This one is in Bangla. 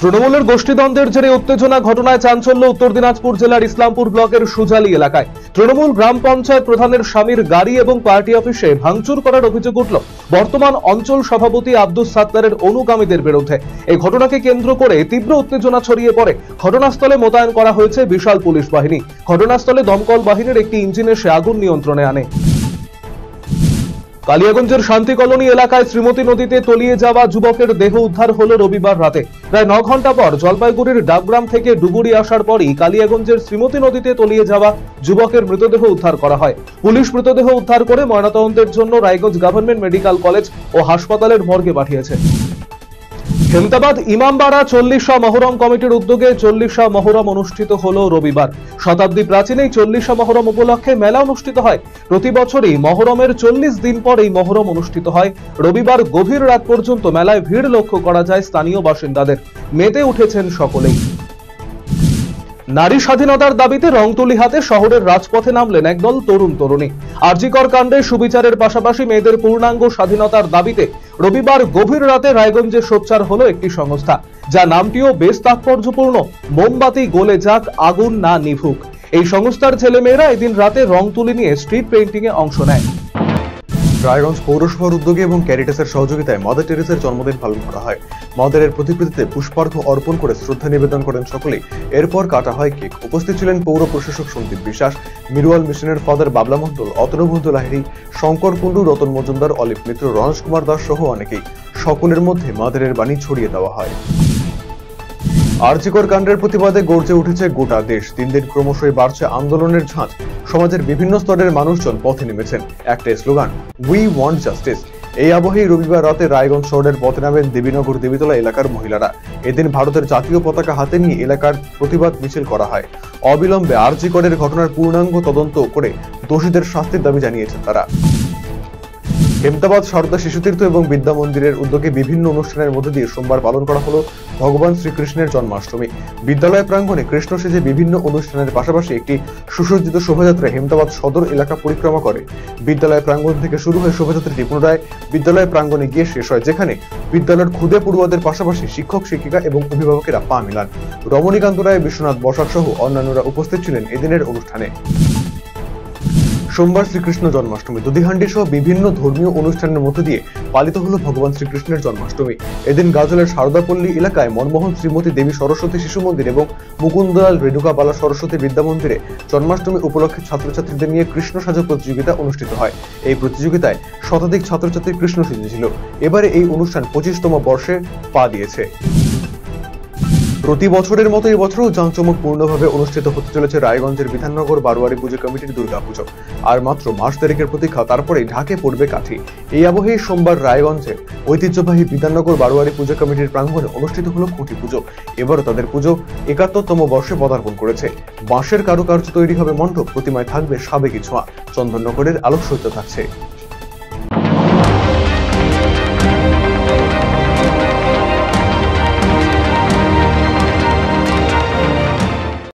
তৃণমূলের গোষ্ঠীদ্বন্দ্বের জেরে উত্তেজনা ঘটনায় চাঞ্চল্য উত্তর দিনাজপুর জেলার ইসলামপুর ব্লকের সুজালি এলাকায়। তৃণমূল গ্রাম পঞ্চায়েত প্রধানের স্বামীর গাড়ি এবং পার্টি অফিসে ভাঙচুর করার অভিযোগ উঠল বর্তমান অঞ্চল সভাপতি আব্দুস সাত্তারের অনুগামীদের বিরুদ্ধে। এই ঘটনাকে কেন্দ্র করে তীব্র উত্তেজনা ছড়িয়ে পড়ে। ঘটনাস্থলে মোতায়েন করা হয়েছে বিশাল পুলিশ বাহিনী। ঘটনাস্থলে দমকল বাহিনীর একটি ইঞ্জিন এসে আগুন নিয়ন্ত্রণে আনে। কালিয়াগঞ্জের শান্তি কলোনি এলাকায় শ্রীমতী নদীতে তলিয়ে যাওয়া যুবকের দেহ উদ্ধার হলো রবিবার রাতে। প্রায় 9 ঘন্টা পর জলপাইগুড়ির ডাকগ্রাম থেকে ডুবুরি আসার পরই কালিয়াগঞ্জের শ্রীমতী নদীতে তলিয়ে যাওয়া যুবকের মৃতদেহ উদ্ধার করা হয়। পুলিশ মৃতদেহ উদ্ধার করে ময়নাতদন্তের জন্য রায়গঞ্জ গভর্নমেন্ট মেডিকেল কলেজ ও হাসপাতালের মর্গে পাঠিয়েছে। হেমতাবাদ ইমামবাড়া 40শা মহরম কমিটির উদ্যোগে 40শা মহরম অনুষ্ঠিত হলো রবিবার। শতাব্দী প্রাচীন এই 40শা মহরম উপলক্ষে মেলা অনুষ্ঠিত হয়। প্রতি বছরই মহরমের 40 দিন পর এই মহরম অনুষ্ঠিত হয়। রবিবার গভীর রাত পর্যন্ত মেলায় ভিড় লক্ষ্য করা যায় স্থানীয় বাসিন্দাদের। মেতে উঠেছেন সকলেই। নারী স্বাধীনতার দাবিতে রংতুলি হাতে শহরের রাজপথে নামলেন একদল তরুণ তরুণী। আরজিকর কাণ্ডে সুবিচারের পাশাপাশি মেয়েদের পূর্ণাঙ্গ স্বাধীনতার দাবিতে রবিবার গভীর রাতে রায়গঞ্জে সোচ্চার হলো একটি সংস্থা, যা নামটিও বেশ তাৎপর্যপূর্ণ। মোমবাতি গলে যাক, আগুন না নিভুক। এই সংস্থার ছেলেমেয়েরা এদিন রাতে রংতুলি নিয়ে স্ট্রিট পেইন্টিং এ অংশ নেয়। রায়গঞ্জ পৌরসভার উদ্যোগে এবং ক্যারিটাসের সহযোগিতায় মাদার টেরেসার জন্মদিন পালন করা হয়। মাদারের প্রতিকৃতিতে পুষ্পার্ঘ্য অর্পণ করে শ্রদ্ধা নিবেদন করেন সকলেই। এরপর কাটা হয় কেক। উপস্থিত ছিলেন পৌর প্রশাসক সন্দীপ বিশ্বাস, মিরুয়াল মিশনের ফাদার বাবলা মণ্ডল, অতনুবন্ধু লাহিড়ী, শঙ্কর কুণ্ডু, রতন মজুমদার, অলিভ মিত্র, রণেশ কুমার দাস সহ অনেকেই। সকলের মধ্যে মাদারের বাণী ছড়িয়ে দেওয়া হয়। আরজিকর কাণ্ডের প্রতিবাদে গর্জে উঠেছে গোটা দেশ। দিন দিন ক্রমশই বাড়ছে আন্দোলনের ঝাঁজ। সমাজের বিভিন্ন স্তরের মানুষজন পথে নেমেছেন। একটাই স্লোগান, উই ওয়ান্ট জাস্টিস। এই আবহেই রবিবার রাতে রায়গঞ্জ শহরের পথে নামেন দেবীনগর দেবীতলা এলাকার মহিলারা। এদিন ভারতের জাতীয় পতাকা হাতে নিয়ে এলাকার প্রতিবাদ মিছিল করা হয়। অবিলম্বে আরজিকরের ঘটনার পূর্ণাঙ্গ তদন্ত করে দোষীদের শাস্তির দাবি জানিয়েছেন তারা। হেমতাবাদ সারদা শিশুতীর্থ এবং বিদ্যা মন্দিরের উদ্যোগে বিভিন্ন অনুষ্ঠানের মধ্যে দিয়ে সোমবার পালন করা হলো ভগবান শ্রীকৃষ্ণের জন্মাষ্টমী। বিদ্যালয় প্রাঙ্গণে কৃষ্ণ সেজে বিভিন্ন অনুষ্ঠানের পাশাপাশি একটি সুসজ্জিত শোভাযাত্রা হেমতাবাদ সদর এলাকা পরিক্রমা করে। বিদ্যালয় প্রাঙ্গণ থেকে শুরু হয়ে শোভাযাত্রাটি পুনরায় বিদ্যালয় প্রাঙ্গণে গিয়ে শেষ হয়, যেখানে বিদ্যালয়ের ক্ষুদে পড়ুয়াদের পাশাপাশি শিক্ষক শিক্ষিকা এবং অভিভাবকেরা পা মিলান। রমণীকান্ত রায়, বিশ্বনাথ বসাক সহ অন্যান্যরা উপস্থিত ছিলেন এদিনের অনুষ্ঠানে। সোমবার শ্রীকৃষ্ণ জন্মাষ্টমী। দুধিহান্ডি সহ বিভিন্ন ধর্মীয় অনুষ্ঠানের মধ্যে দিয়ে পালিত হলো ভগবান শ্রীকৃষ্ণের জন্মাষ্টমী। এদিন গাজলের সারদাপল্লী এলাকায় মনমোহন শ্রীমতী দেবী সরস্বতী শিশু মন্দির এবং মুকুন্দলাল রেণুকা বালা সরস্বতী বিদ্যা মন্দিরে জন্মাষ্টমী উপলক্ষে ছাত্রছাত্রীদের নিয়ে কৃষ্ণ সাজা প্রতিযোগিতা অনুষ্ঠিত হয়। এই প্রতিযোগিতায় শতাধিক ছাত্রছাত্রী কৃষ্ণ সেজেছিল। এবারে এই অনুষ্ঠান 25তম বর্ষে পা দিয়েছে। প্রতি বছরের মতো এবছরও জাঁকজমকপূর্ণভাবে অনুষ্ঠিত হতে চলেছে রায়গঞ্জের বিধাননগর বারোয়ারি পুজো কমিটির দুর্গাপুজো। আর মাত্র মাস দেড়েকের প্রতীক্ষা, তারপরেই ঢাকে পড়বে কাঠি। এই আবহেই সোমবার রায়গঞ্জের ঐতিহ্যবাহী বিধাননগর বারোয়ারি পুজো কমিটির প্রাঙ্গণে অনুষ্ঠিত হলো খুঁটি পুজো। এবারও তাদের পুজো 71তম বর্ষে পদার্পণ করেছে। বাঁশের কারুকার্য তৈরি হবে মণ্ডপ, প্রতিমায় থাকবে সাবেকি ছোঁয়া। চন্দননগরের আলোকসজ্জা থাকছে।